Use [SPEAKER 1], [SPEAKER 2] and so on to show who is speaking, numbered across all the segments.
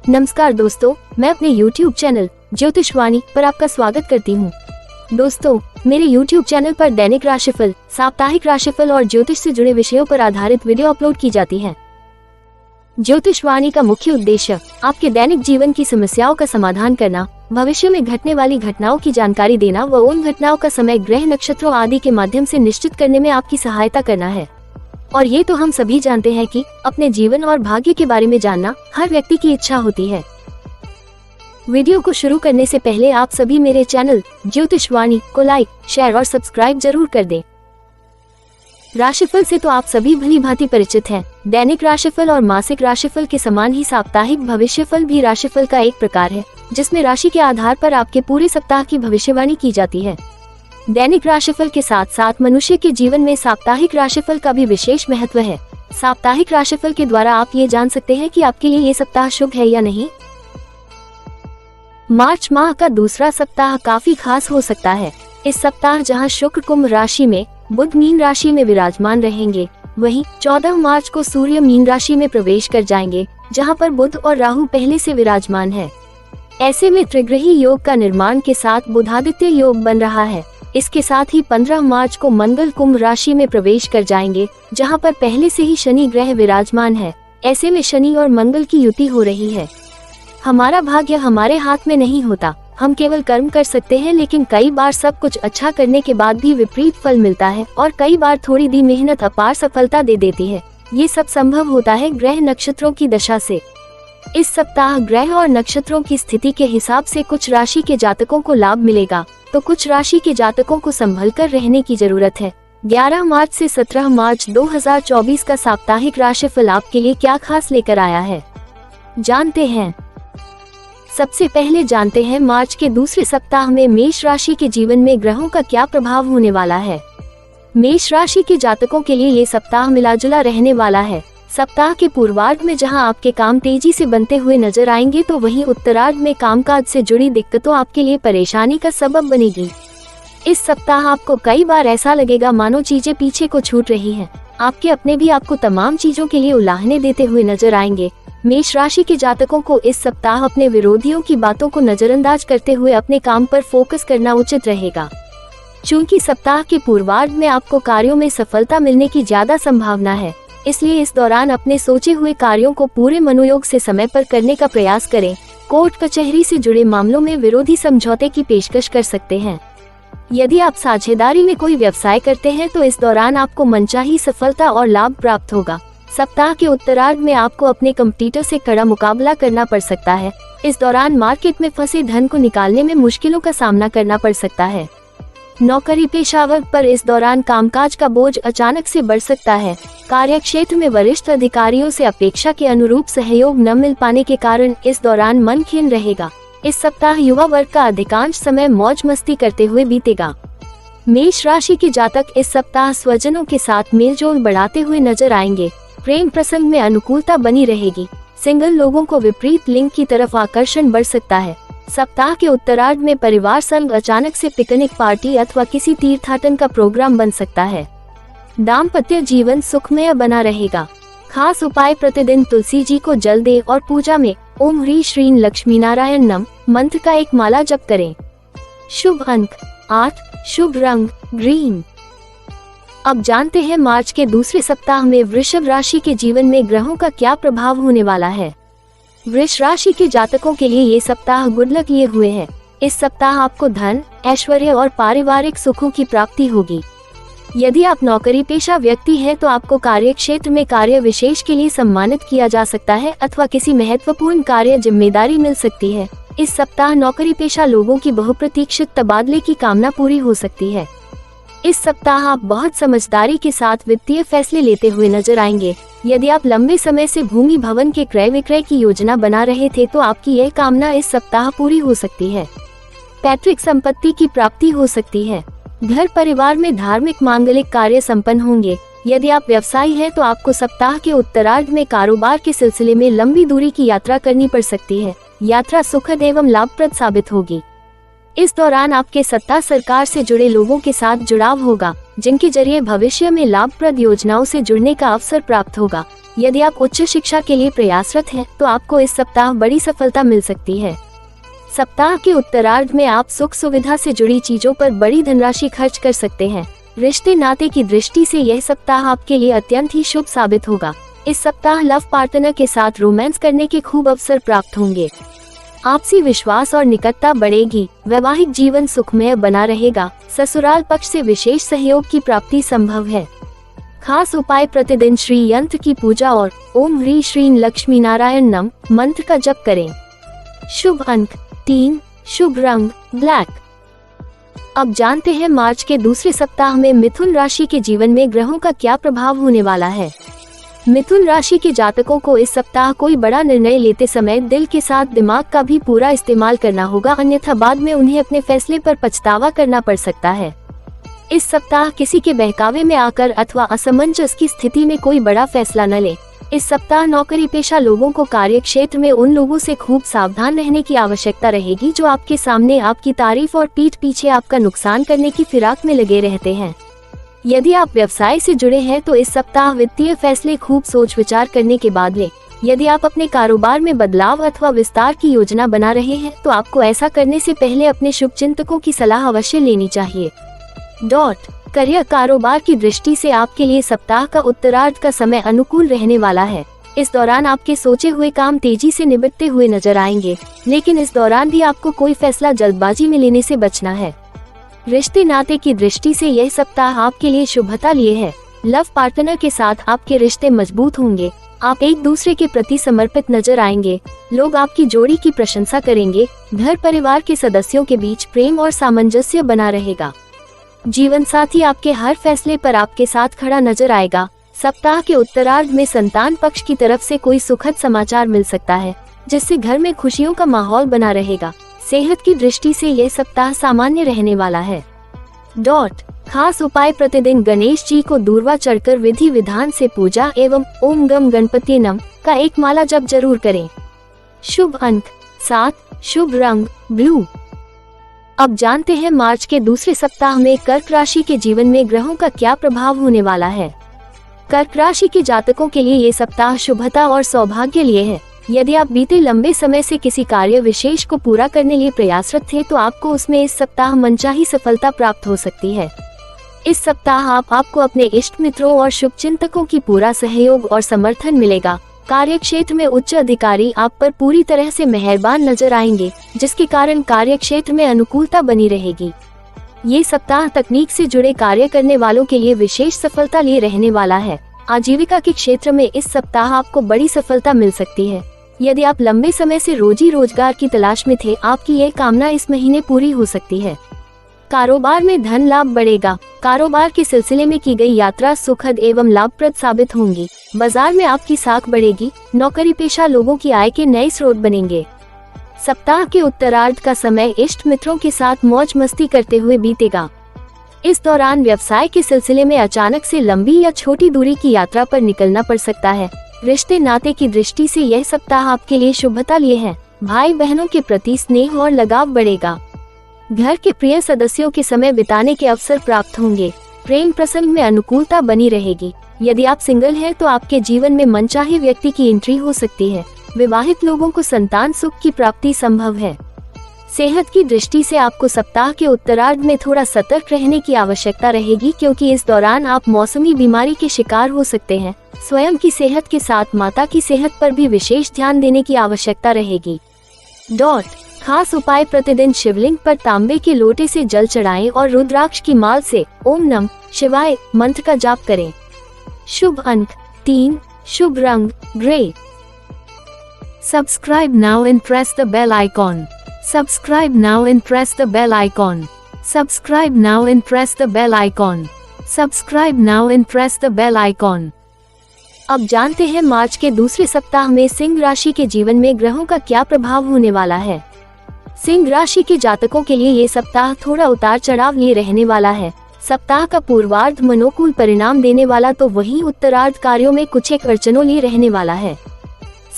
[SPEAKER 1] नमस्कार दोस्तों, मैं अपने YouTube चैनल ज्योतिषवाणी पर आपका स्वागत करती हूँ। दोस्तों, मेरे YouTube चैनल पर दैनिक राशिफल, साप्ताहिक राशिफल और ज्योतिष से जुड़े विषयों पर आधारित वीडियो अपलोड की जाती हैं। ज्योतिषवाणी का मुख्य उद्देश्य आपके दैनिक जीवन की समस्याओं का समाधान करना, भविष्य में घटने वाली घटनाओं की जानकारी देना व उन घटनाओं का समय, ग्रह, नक्षत्रों आदि के माध्यम से निश्चित करने में आपकी सहायता करना है। और ये तो हम सभी जानते हैं कि अपने जीवन और भाग्य के बारे में जानना हर व्यक्ति की इच्छा होती है। वीडियो को शुरू करने से पहले आप सभी मेरे चैनल ज्योतिषवाणी को लाइक, शेयर और सब्सक्राइब जरूर कर दें। राशिफल से तो आप सभी भली भांति परिचित हैं। दैनिक राशिफल और मासिक राशिफल के समान ही साप्ताहिक भविष्यफल भी राशिफल का एक प्रकार है, जिसमें राशि के आधार पर आपके पूरे सप्ताह की भविष्यवाणी की जाती है। दैनिक राशिफल के साथ साथ मनुष्य के जीवन में साप्ताहिक राशिफल का भी विशेष महत्व है। साप्ताहिक राशिफल के द्वारा आप ये जान सकते हैं कि आपके लिए ये सप्ताह शुभ है या नहीं। मार्च माह का दूसरा सप्ताह काफी खास हो सकता है। इस सप्ताह जहां शुक्र कुंभ राशि में, बुध मीन राशि में विराजमान रहेंगे, वहीं 14 मार्च को सूर्य मीन राशि में प्रवेश कर जाएंगे, जहां पर बुध और राहु पहले से विराजमान है। ऐसे में त्रिग्रही योग का निर्माण के साथ बुधादित्य योग बन रहा है। इसके साथ ही 15 मार्च को मंगल कुंभ राशि में प्रवेश कर जाएंगे, जहां पर पहले से ही शनि ग्रह विराजमान है। ऐसे में शनि और मंगल की युति हो रही है। हमारा भाग्य हमारे हाथ में नहीं होता, हम केवल कर्म कर सकते हैं, लेकिन कई बार सब कुछ अच्छा करने के बाद भी विपरीत फल मिलता है और कई बार थोड़ी दी मेहनत अपार सफलता दे देती है। ये सब संभव होता है ग्रह नक्षत्रों की दशा से। इस सप्ताह ग्रह और नक्षत्रों की स्थिति के हिसाब से कुछ राशि के जातकों को लाभ मिलेगा, तो कुछ राशि के जातकों को संभल कर रहने की जरूरत है। 11 मार्च से 17 मार्च 2024 का साप्ताहिक राशिफल आपके लिए क्या खास लेकर आया है, जानते हैं। सबसे पहले जानते हैं मार्च के दूसरे सप्ताह में मेष राशि के जीवन में ग्रहों का क्या प्रभाव होने वाला है। मेष राशि के जातकों के लिए ये सप्ताह मिलाजुला रहने वाला है। सप्ताह के पूर्वार्ध में जहां आपके काम तेजी से बनते हुए नजर आएंगे, तो वहीं उत्तरार्ध में कामकाज से जुड़ी दिक्कतों आपके लिए परेशानी का सबब बनेगी। इस सप्ताह आपको कई बार ऐसा लगेगा मानो चीजें पीछे को छूट रही हैं। आपके अपने भी आपको तमाम चीजों के लिए उलाहने देते हुए नजर आएंगे। मेष राशि के जातकों को इस सप्ताह अपने विरोधियों की बातों को नजरअंदाज करते हुए अपने काम पर फोकस करना उचित रहेगा। चूँकि सप्ताह के पूर्वार्ध में आपको कार्यों में सफलता मिलने की ज्यादा संभावना है, इसलिए इस दौरान अपने सोचे हुए कार्यों को पूरे मनोयोग से समय पर करने का प्रयास करें। कोर्ट कचहरी से जुड़े मामलों में विरोधी समझौते की पेशकश कर सकते हैं। यदि आप साझेदारी में कोई व्यवसाय करते हैं, तो इस दौरान आपको मनचाही सफलता और लाभ प्राप्त होगा। सप्ताह के उत्तरार्ध में आपको अपने कंपटीटर से कड़ा मुकाबला करना पड़ सकता है। इस दौरान मार्केट में फंसे धन को निकालने में मुश्किलों का सामना करना पड़ सकता है। नौकरी पेशावर पर इस दौरान कामकाज का बोझ अचानक से बढ़ सकता है। कार्यक्षेत्र में वरिष्ठ अधिकारियों से अपेक्षा के अनुरूप सहयोग न मिल पाने के कारण इस दौरान मन खिन्न रहेगा। इस सप्ताह युवा वर्ग का अधिकांश समय मौज मस्ती करते हुए बीतेगा। मेष राशि के जातक इस सप्ताह स्वजनों के साथ मेलजोल बढ़ाते हुए नजर आएंगे। प्रेम प्रसंग में अनुकूलता बनी रहेगी। सिंगल लोगों को विपरीत लिंग की तरफ आकर्षण बढ़ सकता है। सप्ताह के उत्तरार्ध में परिवार संग अचानक से पिकनिक पार्टी अथवा किसी तीर्थाटन का प्रोग्राम बन सकता है। दाम्पत्य जीवन सुखमय बना रहेगा। खास उपाय, प्रतिदिन तुलसी जी को जल दें और पूजा में ओम ह्रीं श्रीं लक्ष्मी नारायण नम मंत्र का एक माला जप करें। शुभ अंक 8, शुभ रंग ग्रीन। अब जानते हैं मार्च के दूसरे सप्ताह में वृषभ राशि के जीवन में ग्रहों का क्या प्रभाव होने वाला है। वृष राशि के जातकों के लिए ये सप्ताह गुड लक लिए हुए है। इस सप्ताह आपको धन, ऐश्वर्य और पारिवारिक सुखों की प्राप्ति होगी। यदि आप नौकरी पेशा व्यक्ति हैं, तो आपको कार्य क्षेत्र में कार्य विशेष के लिए सम्मानित किया जा सकता है अथवा किसी महत्वपूर्ण कार्य जिम्मेदारी मिल सकती है। इस सप्ताह नौकरी पेशा लोगों की बहुप्रतीक्षित तबादले की कामना पूरी हो सकती है। इस सप्ताह आप बहुत समझदारी के साथ वित्तीय फैसले लेते हुए नजर आएंगे। यदि आप लंबे समय से भूमि भवन के क्रय विक्रय की योजना बना रहे थे, तो आपकी यह कामना इस सप्ताह पूरी हो सकती है। पैतृक संपत्ति की प्राप्ति हो सकती है। घर परिवार में धार्मिक मांगलिक कार्य संपन्न होंगे। यदि आप व्यवसायी हैं, तो आपको सप्ताह के उत्तरार्ध में कारोबार के सिलसिले में लंबी दूरी की यात्रा करनी पड़ सकती है। यात्रा सुखद एवं लाभप्रद साबित होगी। इस दौरान आपके सत्ता सरकार से जुड़े लोगों के साथ जुड़ाव होगा, जिनके जरिए भविष्य में लाभप्रद योजनाओं से जुड़ने का अवसर प्राप्त होगा। यदि आप उच्च शिक्षा के लिए प्रयासरत हैं तो आपको इस सप्ताह बड़ी सफलता मिल सकती है। सप्ताह के उत्तरार्ध में आप सुख सुविधा से जुड़ी चीजों पर बड़ी धनराशि खर्च कर सकते हैं। रिश्ते नाते की दृष्टि से यह सप्ताह आपके लिए अत्यंत ही शुभ साबित होगा। इस सप्ताह लव पार्टनर के साथ रोमांस करने के खूब अवसर प्राप्त होंगे। आपसी विश्वास और निकटता बढ़ेगी। वैवाहिक जीवन सुखमय बना रहेगा। ससुराल पक्ष से विशेष सहयोग की प्राप्ति संभव है। खास उपाय, प्रतिदिन श्री यंत्र की पूजा और ओम ह्री श्रीं लक्ष्मी नारायण नम मंत्र का जप करें। शुभ अंक 3, शुभ रंग ब्लैक। अब जानते हैं मार्च के दूसरे सप्ताह में मिथुन राशि के जीवन में ग्रहों का क्या प्रभाव होने वाला है। मिथुन राशि के जातकों को इस सप्ताह कोई बड़ा निर्णय लेते समय दिल के साथ दिमाग का भी पूरा इस्तेमाल करना होगा, अन्यथा बाद में उन्हें अपने फैसले पर पछतावा करना पड़ सकता है। इस सप्ताह किसी के बहकावे में आकर अथवा असमंजस की स्थिति में कोई बड़ा फैसला न ले। इस सप्ताह नौकरी पेशा लोगों को कार्य क्षेत्र में उन लोगों से खूब सावधान रहने की आवश्यकता रहेगी जो आपके सामने आपकी तारीफ और पीठ पीछे आपका नुकसान करने की फिराक में लगे रहते हैं। यदि आप व्यवसाय से जुड़े हैं तो इस सप्ताह वित्तीय फैसले खूब सोच विचार करने के बाद लें। यदि आप अपने कारोबार में बदलाव अथवा विस्तार की योजना बना रहे हैं तो आपको ऐसा करने से पहले अपने शुभचिंतकों की सलाह अवश्य लेनी चाहिए। करियर, कारोबार की दृष्टि से आपके लिए सप्ताह का उत्तरार्ध का समय अनुकूल रहने वाला है। इस दौरान आपके सोचे हुए काम तेजी से निपटते हुए नजर आएंगे, लेकिन इस दौरान भी आपको कोई फैसला जल्दबाजी में लेने से बचना है। रिश्ते नाते की दृष्टि से यह सप्ताह आपके लिए शुभता लिए है। लव पार्टनर के साथ आपके रिश्ते मजबूत होंगे। आप एक दूसरे के प्रति समर्पित नजर आएंगे। लोग आपकी जोड़ी की प्रशंसा करेंगे। घर परिवार के सदस्यों के बीच प्रेम और सामंजस्य बना रहेगा। जीवन साथी आपके हर फैसले पर आपके साथ खड़ा नजर आएगा। सप्ताह के उत्तरार्ध में संतान पक्ष की तरफ से कोई सुखद समाचार मिल सकता है, जिससे घर में खुशियों का माहौल बना रहेगा। सेहत की दृष्टि से यह सप्ताह सामान्य रहने वाला है। खास उपाय, प्रतिदिन गणेश जी को दूर्वा चढ़कर विधि विधान से पूजा एवं ओम गम गणपति नम का एक माला जप जरूर करें। शुभ अंक 7, शुभ रंग ब्लू। अब जानते हैं मार्च के दूसरे सप्ताह में कर्क राशि के जीवन में ग्रहों का क्या प्रभाव होने वाला है। कर्क राशि के जातकों के लिए ये सप्ताह शुभता और सौभाग्य लिए है। यदि आप बीते लंबे समय से किसी कार्य विशेष को पूरा करने लिए प्रयासरत थे तो आपको उसमें इस सप्ताह मनचाही सफलता प्राप्त हो सकती है। इस सप्ताह आपको अपने इष्ट मित्रों और शुभचिंतकों की पूरा सहयोग और समर्थन मिलेगा। कार्य क्षेत्र में उच्च अधिकारी आप पर पूरी तरह से मेहरबान नजर आएंगे, जिसके कारण कार्य क्षेत्र में अनुकूलता बनी रहेगी। ये सप्ताह तकनीक से जुड़े कार्य करने वालों के लिए विशेष सफलता लिए रहने वाला है। आजीविका के क्षेत्र में इस सप्ताह आपको बड़ी सफलता मिल सकती है। यदि आप लंबे समय से रोजी रोजगार की तलाश में थे, आपकी ये कामना इस महीने पूरी हो सकती है। कारोबार में धन लाभ बढ़ेगा। कारोबार के सिलसिले में की गई यात्रा सुखद एवं लाभप्रद साबित होंगी। बाजार में आपकी साख बढ़ेगी। नौकरी पेशा लोगों की आय के नए स्रोत बनेंगे। सप्ताह के उत्तरार्ध का समय इष्ट मित्रों के साथ मौज मस्ती करते हुए बीतेगा। इस दौरान व्यवसाय के सिलसिले में अचानक से लंबी या छोटी दूरी की यात्रा पर निकलना पड़ सकता है। रिश्ते नाते की दृष्टि से यह सप्ताह आपके लिए शुभता लिए है। भाई बहनों के प्रति स्नेह और लगाव बढ़ेगा। घर के प्रिय सदस्यों के समय बिताने के अवसर प्राप्त होंगे। प्रेम प्रसंग में अनुकूलता बनी रहेगी। यदि आप सिंगल हैं तो आपके जीवन में मनचाहे व्यक्ति की एंट्री हो सकती है। विवाहित लोगों को संतान सुख की प्राप्ति संभव है। सेहत की दृष्टि से आपको सप्ताह के उत्तरार्ध में थोड़ा सतर्क रहने की आवश्यकता रहेगी, क्योंकि इस दौरान आप मौसमी बीमारी के शिकार हो सकते हैं। स्वयं की सेहत के साथ माता की सेहत पर भी विशेष ध्यान देने की आवश्यकता रहेगी। खास उपाय, प्रतिदिन शिवलिंग पर तांबे के लोटे से जल चढ़ाएं और रुद्राक्ष की माल से ओम नम शिवाय मंत्र का जाप करें। शुभ अंक 3, शुभ रंग grey. Subscribe now and press the bell icon. Subscribe now and press the bell icon. Subscribe now and press the bell icon. Subscribe now and press the bell icon. अब जानते हैं मार्च के दूसरे सप्ताह में सिंह राशि के जीवन में ग्रहों का क्या प्रभाव होने वाला है। सिंह राशि के जातकों के लिए ये सप्ताह थोड़ा उतार चढ़ाव लिए रहने वाला है। सप्ताह का पूर्वार्ध मनोकूल परिणाम देने वाला तो वहीं उत्तरार्ध कार्यों में कुछ एक अड़चनों लिए रहने वाला है।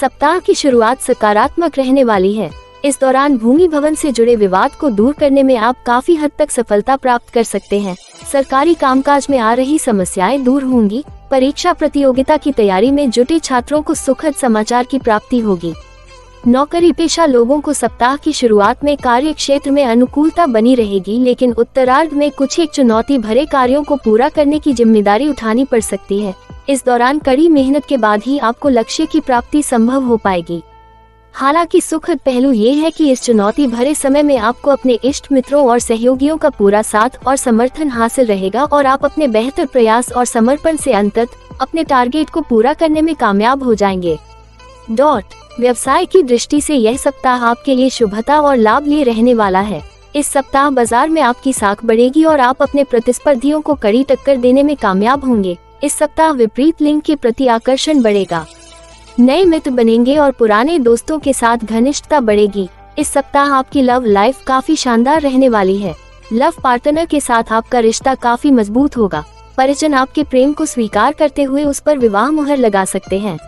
[SPEAKER 1] सप्ताह की शुरुआत सकारात्मक रहने वाली है। इस दौरान भूमि भवन से जुड़े विवाद को दूर करने में आप काफी हद तक सफलता प्राप्त कर सकते हैं। सरकारी कामकाज में आ रही समस्याएं दूर होंगी। परीक्षा प्रतियोगिता की तैयारी में जुटे छात्रों को सुखद समाचार की प्राप्ति होगी। नौकरी पेशा लोगों को सप्ताह की शुरुआत में कार्य क्षेत्र में अनुकूलता बनी रहेगी, लेकिन उत्तरार्ध में कुछ एक चुनौती भरे कार्यों को पूरा करने की जिम्मेदारी उठानी पड़ सकती है। इस दौरान कड़ी मेहनत के बाद ही आपको लक्ष्य की प्राप्ति संभव हो पाएगी। हालांकि सुखद पहलू ये है कि इस चुनौती भरे समय में आपको अपने इष्ट मित्रों और सहयोगियों का पूरा साथ और समर्थन हासिल रहेगा और आप अपने बेहतर प्रयास और समर्पण से अंततः अपने टारगेट को पूरा करने में कामयाब हो जाएंगे। व्यवसाय की दृष्टि से यह सप्ताह आपके लिए शुभता और लाभ लिए रहने वाला है। इस सप्ताह बाजार में आपकी साख बढ़ेगी और आप अपने प्रतिस्पर्धियों को कड़ी टक्कर देने में कामयाब होंगे। इस सप्ताह विपरीत लिंग के प्रति आकर्षण बढ़ेगा, नए मित्र बनेंगे और पुराने दोस्तों के साथ घनिष्ठता बढ़ेगी। इस सप्ताह आपकी लव लाइफ काफी शानदार रहने वाली है। लव पार्टनर के साथ आपका रिश्ता काफी मजबूत होगा। परिजन आपके प्रेम को स्वीकार करते हुए उस पर विवाह मुहर लगा सकते हैं।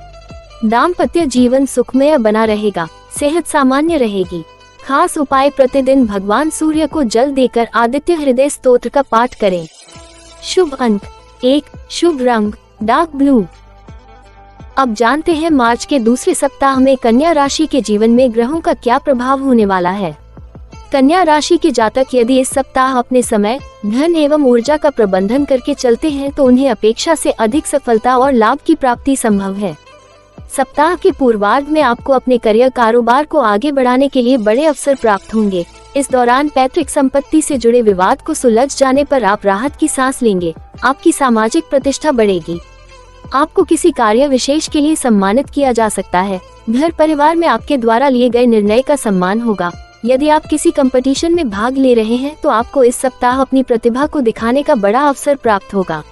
[SPEAKER 1] दाम्पत्य जीवन सुखमय बना रहेगा, सेहत सामान्य रहेगी। खास उपाय, प्रतिदिन भगवान सूर्य को जल देकर आदित्य हृदय स्तोत्र का पाठ करें। शुभ अंक 1, शुभ रंग डार्क ब्लू। अब जानते हैं मार्च के दूसरे सप्ताह में कन्या राशि के जीवन में ग्रहों का क्या प्रभाव होने वाला है। कन्या राशि के जातक यदि इस सप्ताह अपने समय, धन एवं ऊर्जा का प्रबंधन करके चलते हैं तो उन्हें अपेक्षा से अधिक सफलता और लाभ की प्राप्ति संभव है। सप्ताह के पूर्वार्ध में आपको अपने करियर कारोबार को आगे बढ़ाने के लिए बड़े अवसर प्राप्त होंगे। इस दौरान पैतृक संपत्ति से जुड़े विवाद को सुलझ जाने पर आप राहत की सांस लेंगे। आपकी सामाजिक प्रतिष्ठा बढ़ेगी। आपको किसी कार्य विशेष के लिए सम्मानित किया जा सकता है। घर परिवार में आपके द्वारा लिए गए निर्णय का सम्मान होगा। यदि आप किसी कंपटीशन में भाग ले रहे हैं तो आपको इस सप्ताह अपनी प्रतिभा को दिखाने का बड़ा अवसर प्राप्त होगा।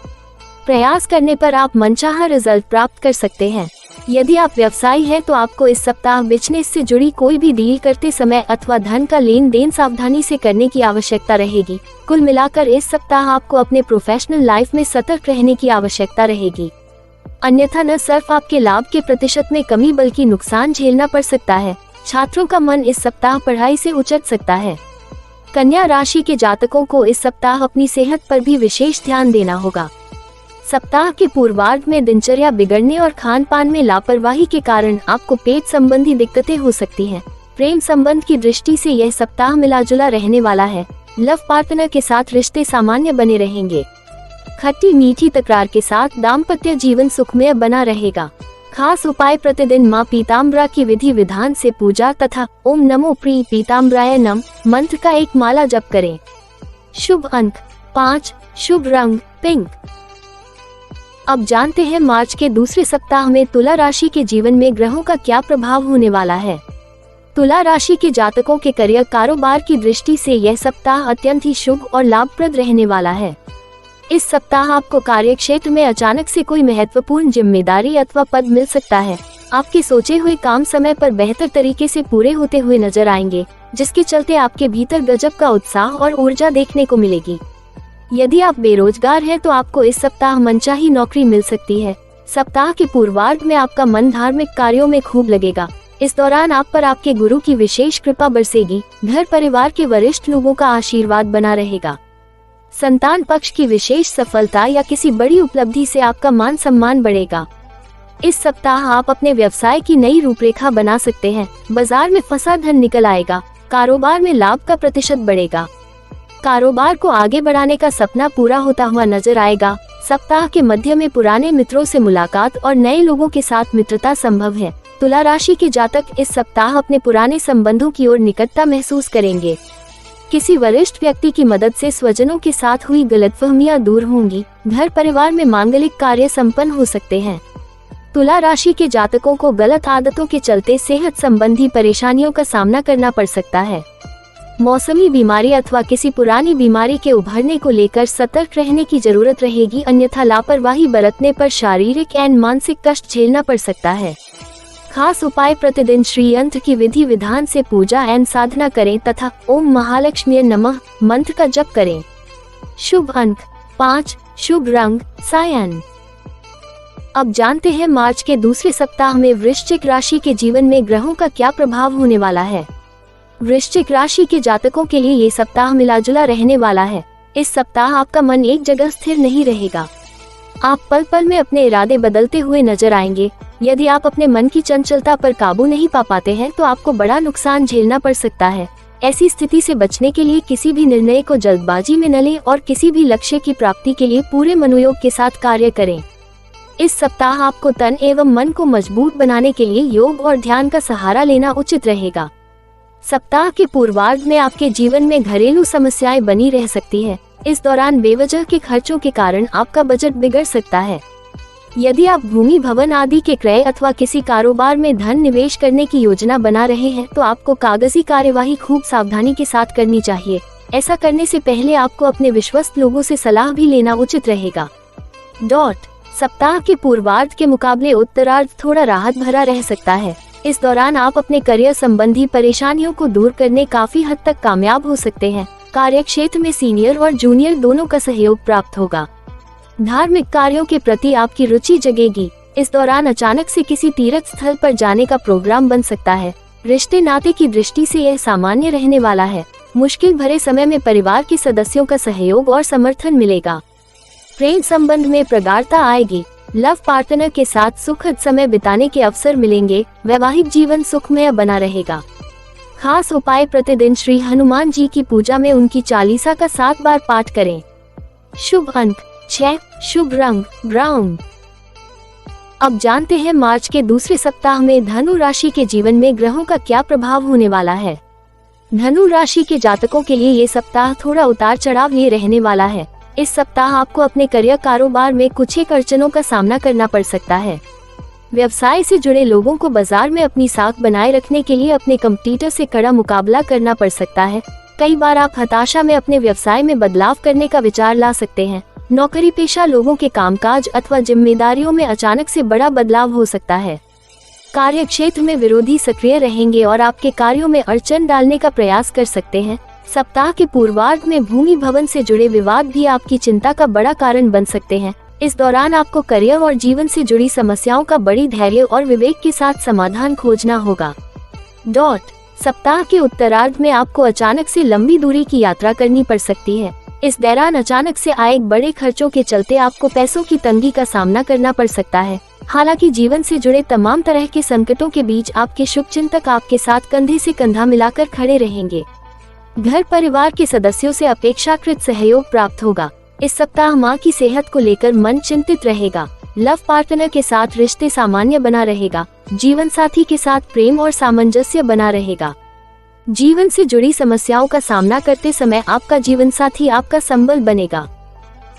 [SPEAKER 1] प्रयास करने पर आप मनचाहा रिजल्ट प्राप्त कर सकते हैं। यदि आप व्यवसायी हैं तो आपको इस सप्ताह बिजनेस से जुड़ी कोई भी डील करते समय अथवा धन का लेन देन सावधानी से करने की आवश्यकता रहेगी। कुल मिलाकर इस सप्ताह आपको अपने प्रोफेशनल लाइफ में सतर्क रहने की आवश्यकता रहेगी, अन्यथा न सिर्फ आपके लाभ के प्रतिशत में कमी बल्कि नुकसान झेलना पड़ सकता है। छात्रों का मन इस सप्ताह पढ़ाई से उचट सकता है। कन्या राशि के जातकों को इस सप्ताह अपनी सेहत पर भी विशेष ध्यान देना होगा। सप्ताह के पूर्वार्ध में दिनचर्या बिगड़ने और खान पान में लापरवाही के कारण आपको पेट संबंधी दिक्कतें हो सकती हैं। प्रेम संबंध की दृष्टि से यह सप्ताह मिला-जुला रहने वाला है। लव पार्टनर के साथ रिश्ते सामान्य बने रहेंगे। खट्टी मीठी तकरार के साथ दाम्पत्य जीवन सुखमय बना रहेगा। खास उपाय, प्रतिदिन माँ पीताम्बरा की विधि विधान से पूजा तथा ओम नमो प्री पीताम्बराय नम मंत्र का एक माला जप करें। शुभ अंक 5, शुभ रंग पिंक। अब जानते हैं मार्च के दूसरे सप्ताह में तुला राशि के जीवन में ग्रहों का क्या प्रभाव होने वाला है। तुला राशि के जातकों के करियर कारोबार की दृष्टि से यह सप्ताह अत्यंत ही शुभ और लाभप्रद रहने वाला है। इस सप्ताह आपको कार्य क्षेत्र में अचानक से कोई महत्वपूर्ण जिम्मेदारी अथवा पद मिल सकता है। आपके सोचे हुए काम समय पर बेहतर तरीके से पूरे होते हुए नजर आएंगे, जिसके चलते आपके भीतर गजब का उत्साह और ऊर्जा देखने को मिलेगी। यदि आप बेरोजगार हैं तो आपको इस सप्ताह मनचाही नौकरी मिल सकती है। सप्ताह के पूर्वार्ध में आपका मन धार्मिक कार्यों में खूब लगेगा। इस दौरान आप पर आपके गुरु की विशेष कृपा बरसेगी। घर परिवार के वरिष्ठ लोगों का आशीर्वाद बना रहेगा। संतान पक्ष की विशेष सफलता या किसी बड़ी उपलब्धि से आपका मान सम्मान बढ़ेगा। इस सप्ताह आप अपने व्यवसाय की नई रूपरेखा बना सकते हैं। बाजार में फंसा धन निकल आएगा। कारोबार में लाभ का प्रतिशत बढ़ेगा। कारोबार को आगे बढ़ाने का सपना पूरा होता हुआ नजर आएगा। सप्ताह के मध्य में पुराने मित्रों से मुलाकात और नए लोगों के साथ मित्रता संभव है। तुला राशि के जातक इस सप्ताह अपने पुराने संबंधों की ओर निकटता महसूस करेंगे। किसी वरिष्ठ व्यक्ति की मदद से स्वजनों के साथ हुई गलतफहमियां दूर होंगी। घर परिवार में मांगलिक कार्य संपन्न हो सकते हैं। तुला राशि के जातकों को गलत आदतों के चलते सेहत संबंधी परेशानियों का सामना करना पड़ सकता है। मौसमी बीमारी अथवा किसी पुरानी बीमारी के उभरने को लेकर सतर्क रहने की जरूरत रहेगी, अन्यथा लापरवाही बरतने पर शारीरिक एवं मानसिक कष्ट झेलना पड़ सकता है। खास उपाय, प्रतिदिन श्री यंत्र की विधि विधान से पूजा एवं साधना करें तथा ओम महालक्ष्मी नमः मंत्र का जप करें। शुभ अंक 5, शुभ रंग सायन। अब जानते हैं मार्च के दूसरे सप्ताह में वृश्चिक राशि के जीवन में ग्रहों का क्या प्रभाव होने वाला है। वृश्चिक राशि के जातकों के लिए ये सप्ताह मिलाजुला रहने वाला है। इस सप्ताह आपका मन एक जगह स्थिर नहीं रहेगा। आप पल पल में अपने इरादे बदलते हुए नजर आएंगे। यदि आप अपने मन की चंचलता पर काबू नहीं पा पाते हैं तो आपको बड़ा नुकसान झेलना पड़ सकता है। ऐसी स्थिति से बचने के लिए किसी भी निर्णय को जल्दबाजी में न लें और किसी भी लक्ष्य की प्राप्ति के लिए पूरे मनोयोग के साथ कार्य करें। इस सप्ताह आपको तन एवं मन को मजबूत बनाने के लिए योग और ध्यान का सहारा लेना उचित रहेगा। सप्ताह के पूर्वार्ध में आपके जीवन में घरेलू समस्याएं बनी रह सकती है। इस दौरान बेवजह के खर्चों के कारण आपका बजट बिगड़ सकता है। यदि आप भूमि भवन आदि के क्रय अथवा किसी कारोबार में धन निवेश करने की योजना बना रहे हैं तो आपको कागजी कार्यवाही खूब सावधानी के साथ करनी चाहिए। ऐसा करने से पहले आपको अपने विश्वस्त लोगों से सलाह भी लेना उचित रहेगा। सप्ताह के पूर्वार्ध के मुकाबले उत्तरार्ध थोड़ा राहत भरा रह सकता है। इस दौरान आप अपने करियर संबंधी परेशानियों को दूर करने काफी हद तक कामयाब हो सकते हैं। कार्य क्षेत्र में सीनियर और जूनियर दोनों का सहयोग प्राप्त होगा। धार्मिक कार्यों के प्रति आपकी रुचि जगेगी। इस दौरान अचानक से किसी तीर्थ स्थल पर जाने का प्रोग्राम बन सकता है। रिश्ते नाते की दृष्टि से यह सामान्य रहने वाला है। मुश्किल भरे समय में परिवार के सदस्यों का सहयोग और समर्थन मिलेगा। प्रेम संबंध में प्रगाढ़ता आएगी। लव पार्टनर के साथ सुखद समय बिताने के अवसर मिलेंगे। वैवाहिक जीवन सुखमय बना रहेगा। खास उपाय, प्रतिदिन श्री हनुमान जी की पूजा में उनकी चालीसा का 7 बार पाठ करें। शुभ अंक 6, शुभ रंग ब्राउन। अब जानते हैं मार्च के दूसरे सप्ताह में धनु राशि के जीवन में ग्रहों का क्या प्रभाव होने वाला है। धनु राशि के जातकों के लिए ये सप्ताह थोड़ा उतार चढ़ाव लिए रहने वाला है। इस सप्ताह आपको अपने करियर कारोबार में कुछ एक अड़चनों का सामना करना पड़ सकता है। व्यवसाय से जुड़े लोगों को बाजार में अपनी साख बनाए रखने के लिए अपने कंपटीटर से कड़ा मुकाबला करना पड़ सकता है। कई बार आप हताशा में अपने व्यवसाय में बदलाव करने का विचार ला सकते हैं। नौकरी पेशा लोगों के कामकाज अथवा जिम्मेदारियों में अचानक से बड़ा बदलाव हो सकता है। कार्य क्षेत्र में विरोधी सक्रिय रहेंगे और आपके कार्यों में अड़चन डालने का प्रयास कर सकते हैं। सप्ताह के पूर्वार्ध में भूमि भवन से जुड़े विवाद भी आपकी चिंता का बड़ा कारण बन सकते हैं। इस दौरान आपको करियर और जीवन से जुड़ी समस्याओं का बड़ी धैर्य और विवेक के साथ समाधान खोजना होगा। सप्ताह के उत्तरार्ध में आपको अचानक से लंबी दूरी की यात्रा करनी पड़ सकती है। इस दौरान अचानक से आए बड़े खर्चों के चलते आपको पैसों की तंगी का सामना करना पड़ सकता है। हालांकि जीवन से जुड़े तमाम तरह के संकटों के बीच आपके शुभचिंतक आपके साथ कंधे से कंधा मिलाकर खड़े रहेंगे। घर परिवार के सदस्यों से अपेक्षाकृत सहयोग प्राप्त होगा। इस सप्ताह मां की सेहत को लेकर मन चिंतित रहेगा। लव पार्टनर के साथ रिश्ते सामान्य बना रहेगा। जीवन साथी के साथ प्रेम और सामंजस्य बना रहेगा। जीवन से जुड़ी समस्याओं का सामना करते समय आपका जीवन साथी आपका संबल बनेगा।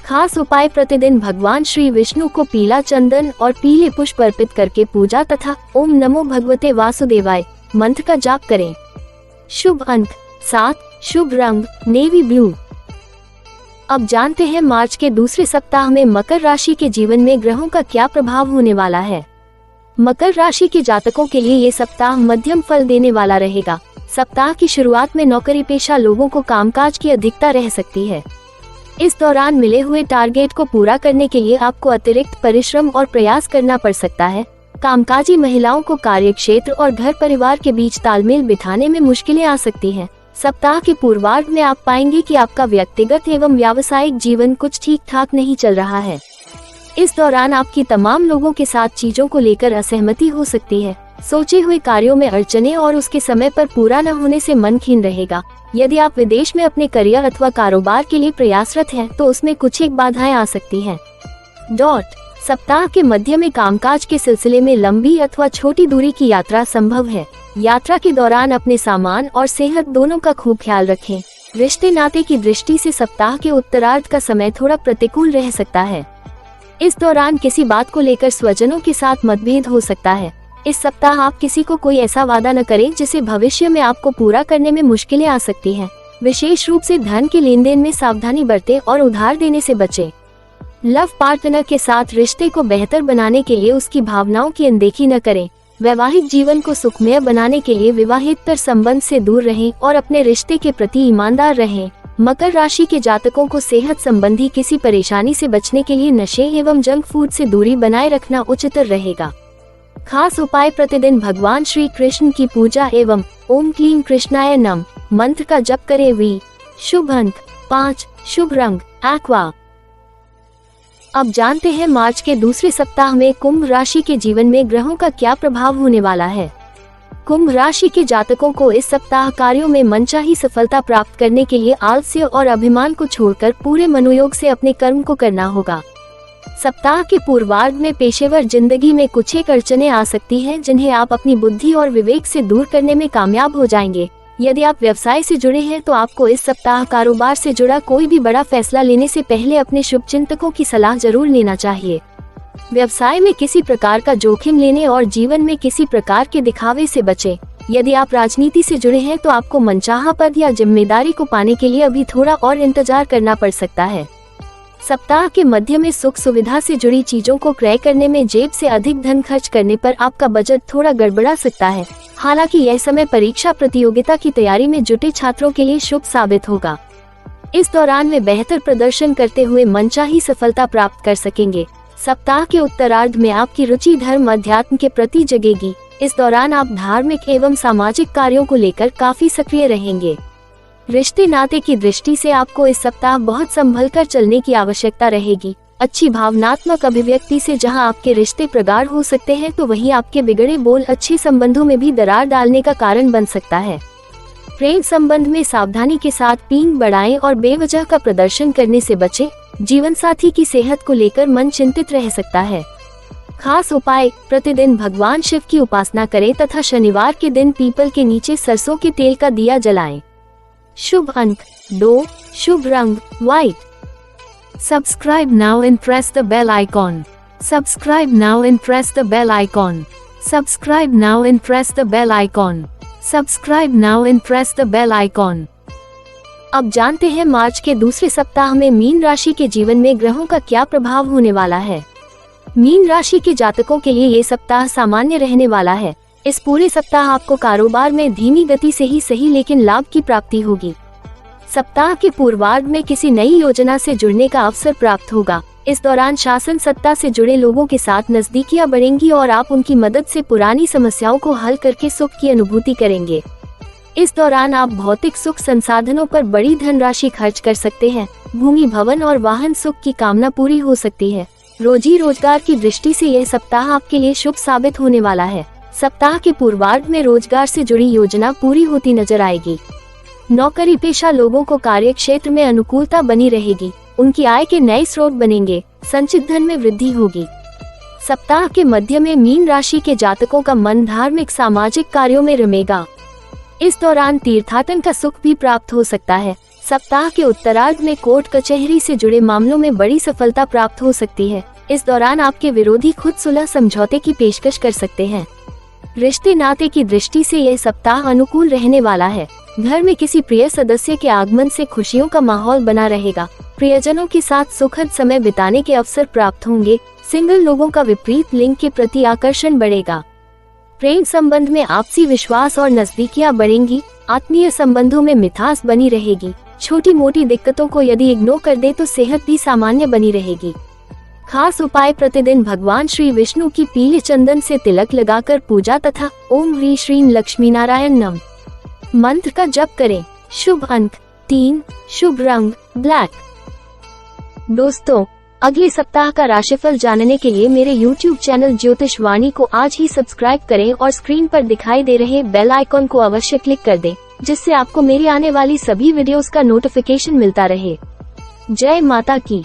[SPEAKER 1] खास उपाय, प्रतिदिन भगवान श्री विष्णु को पीला चंदन और पीले पुष्प अर्पित करके पूजा तथा ओम नमो भगवते वासुदेवाय मंत्र का जाप करें। शुभ अंक 7, शुभ रंग नेवी ब्लू। अब जानते हैं मार्च के दूसरे सप्ताह में मकर राशि के जीवन में ग्रहों का क्या प्रभाव होने वाला है। मकर राशि के जातकों के लिए ये सप्ताह मध्यम फल देने वाला रहेगा। सप्ताह की शुरुआत में नौकरी पेशा लोगों को कामकाज की अधिकता रह सकती है। इस दौरान मिले हुए टारगेट को पूरा करने के लिए आपको अतिरिक्त परिश्रम और प्रयास करना पड़ सकता है। कामकाजी महिलाओं को कार्यक्षेत्र और घर परिवार के बीच तालमेल बिठाने में मुश्किलें आ सकती हैं। सप्ताह के पूर्वार्ध में आप पाएंगे कि आपका व्यक्तिगत एवं व्यावसायिक जीवन कुछ ठीक ठाक नहीं चल रहा है। इस दौरान आपकी तमाम लोगों के साथ चीजों को लेकर असहमति हो सकती है। सोचे हुए कार्यों में अड़चने और उसके समय पर पूरा न होने से मन खीन रहेगा। यदि आप विदेश में अपने करियर अथवा कारोबार के लिए प्रयासरत हैं तो उसमें कुछ एक बाधाएं आ सकती हैं। सप्ताह के मध्य में कामकाज के सिलसिले में लंबी अथवा छोटी दूरी की यात्रा संभव है। यात्रा के दौरान अपने सामान और सेहत दोनों का खूब ख्याल रखें। रिश्ते नाते की दृष्टि से सप्ताह के उत्तरार्ध का समय थोड़ा प्रतिकूल रह सकता है। इस दौरान किसी बात को लेकर स्वजनों के साथ मतभेद हो सकता है। इस सप्ताह आप किसी को कोई ऐसा वादा न करें जिसे भविष्य में आपको पूरा करने में मुश्किलें आ सकती हैं। विशेष रूप से धन के लेन देन में सावधानी बरतें और उधार देने से बचें। लव पार्टनर के साथ रिश्ते को बेहतर बनाने के लिए उसकी भावनाओं की अनदेखी न करें। वैवाहिक जीवन को सुखमय बनाने के लिए विवाहेतर संबंध से दूर रहें और अपने रिश्ते के प्रति ईमानदार रहें। मकर राशि के जातकों को सेहत संबंधी किसी परेशानी से बचने के लिए नशे एवं जंक फूड से दूरी बनाए रखना उचित रहेगा। खास उपाय, प्रतिदिन भगवान श्री कृष्ण की पूजा एवं ओम क्लीं कृष्णाय नम मंत्र का जप करें। शुभ अंक 5, शुभ रंग एक्वा। अब जानते हैं मार्च के दूसरे सप्ताह में कुंभ राशि के जीवन में ग्रहों का क्या प्रभाव होने वाला है। कुंभ राशि के जातकों को इस सप्ताह कार्यों में मनचाही सफलता प्राप्त करने के लिए आलस्य और अभिमान को छोड़कर पूरे मनोयोग से अपने कर्म को करना होगा। सप्ताह के पूर्वार्ध में पेशेवर जिंदगी में कुछ एक अड़चनें आ सकती हैं, जिन्हें आप अपनी बुद्धि और विवेक से दूर करने में कामयाब हो जाएंगे। यदि आप व्यवसाय से जुड़े हैं तो आपको इस सप्ताह कारोबार से जुड़ा कोई भी बड़ा फैसला लेने से पहले अपने शुभचिंतकों की सलाह जरूर लेना चाहिए। व्यवसाय में किसी प्रकार का जोखिम लेने और जीवन में किसी प्रकार के दिखावे से बचें। यदि आप राजनीति से जुड़े हैं तो आपको मनचाहा पद या जिम्मेदारी को पाने के लिए अभी थोड़ा और इंतजार करना पड़ सकता है। सप्ताह के मध्य में सुख सुविधा से जुड़ी चीजों को क्रय करने में जेब से अधिक धन खर्च करने पर आपका बजट थोड़ा गड़बड़ा सकता है। हालांकि यह समय परीक्षा प्रतियोगिता की तैयारी में जुटे छात्रों के लिए शुभ साबित होगा। इस दौरान वे बेहतर प्रदर्शन करते हुए मनचाही सफलता प्राप्त कर सकेंगे। सप्ताह के उत्तरार्ध में आपकी रुचि धर्म अध्यात्म के प्रति जगेगी। इस दौरान आप धार्मिक एवं सामाजिक कार्यों को लेकर काफी सक्रिय रहेंगे। रिश्ते नाते की दृष्टि से आपको इस सप्ताह बहुत संभल कर चलने की आवश्यकता रहेगी। अच्छी भावनात्मक अभिव्यक्ति से जहां आपके रिश्ते प्रगाढ़ हो सकते हैं, तो वहीं आपके बिगड़े बोल अच्छे संबंधों में भी दरार डालने का कारण बन सकता है। प्रेम संबंध में सावधानी के साथ पींग बढ़ाएं और बेवजह का प्रदर्शन करने से बचें। जीवन साथी की सेहत को लेकर मन चिंतित रह सकता है। खास उपाय, प्रतिदिन भगवान शिव की उपासना करें तथा शनिवार के दिन पीपल के नीचे सरसों के तेल का दिया जलाएं। शुभ अंक 2, शुभ रंग white. Subscribe now and press the bell icon. Subscribe now and press the bell icon. Subscribe now and press the bell icon. Subscribe now and press the bell icon. अब जानते हैं मार्च के दूसरे सप्ताह में मीन राशि के जीवन में ग्रहों का क्या प्रभाव होने वाला है। मीन राशि के जातकों के लिए ये सप्ताह सामान्य रहने वाला है। इस पूरे सप्ताह आपको कारोबार में धीमी गति से ही सही लेकिन लाभ की प्राप्ति होगी। सप्ताह के पूर्वार्ध में किसी नई योजना से जुड़ने का अवसर प्राप्त होगा। इस दौरान शासन सत्ता से जुड़े लोगों के साथ नजदीकियां बढ़ेंगी और आप उनकी मदद से पुरानी समस्याओं को हल करके सुख की अनुभूति करेंगे। इस दौरान आप भौतिक सुख संसाधनों पर बड़ी धनराशि खर्च कर सकते हैं। भूमि भवन और वाहन सुख की कामना पूरी हो सकती है। रोजी रोजगार की दृष्टि से यह सप्ताह आपके लिए शुभ साबित होने वाला है। सप्ताह के पूर्वार्ध में रोजगार से जुड़ी योजना पूरी होती नजर आएगी। नौकरी पेशा लोगों को कार्य क्षेत्र में अनुकूलता बनी रहेगी। उनकी आय के नए स्रोत बनेंगे। संचित धन में वृद्धि होगी। सप्ताह के मध्य में मीन राशि के जातकों का मन धार्मिक सामाजिक कार्यों में रमेगा। इस दौरान तीर्थाटन का सुख भी प्राप्त हो सकता है। सप्ताह के उत्तरार्ध में कोर्ट कचहरी से जुड़े मामलों में बड़ी सफलता प्राप्त हो सकती है। इस दौरान आपके विरोधी खुद सुलह समझौते की पेशकश कर सकते हैं। रिश्ते नाते की दृष्टि से यह सप्ताह अनुकूल रहने वाला है। घर में किसी प्रिय सदस्य के आगमन से खुशियों का माहौल बना रहेगा। प्रियजनों के साथ सुखद समय बिताने के अवसर प्राप्त होंगे। सिंगल लोगों का विपरीत लिंग के प्रति आकर्षण बढ़ेगा। प्रेम संबंध में आपसी विश्वास और नजदीकियां बढ़ेंगी। आत्मीय संबंधों में मिठास बनी रहेगी। छोटी मोटी दिक्कतों को यदि इग्नोर कर दे तो सेहत भी सामान्य बनी रहेगी। खास उपाय, प्रतिदिन भगवान श्री विष्णु की पीले चंदन से तिलक लगाकर पूजा तथा ओम ह्रीं श्रीं लक्ष्मी नारायण नम मंत्र का जप करें। शुभ अंक 3, शुभ रंग ब्लैक। दोस्तों, अगले सप्ताह का राशिफल जानने के लिए मेरे YouTube चैनल ज्योतिष वाणी को आज ही सब्सक्राइब करें और स्क्रीन पर दिखाई दे रहे बेल आइकॉन को अवश्य क्लिक कर दें, जिससे आपको मेरी आने वाली सभी वीडियोस का नोटिफिकेशन मिलता रहे। जय माता की।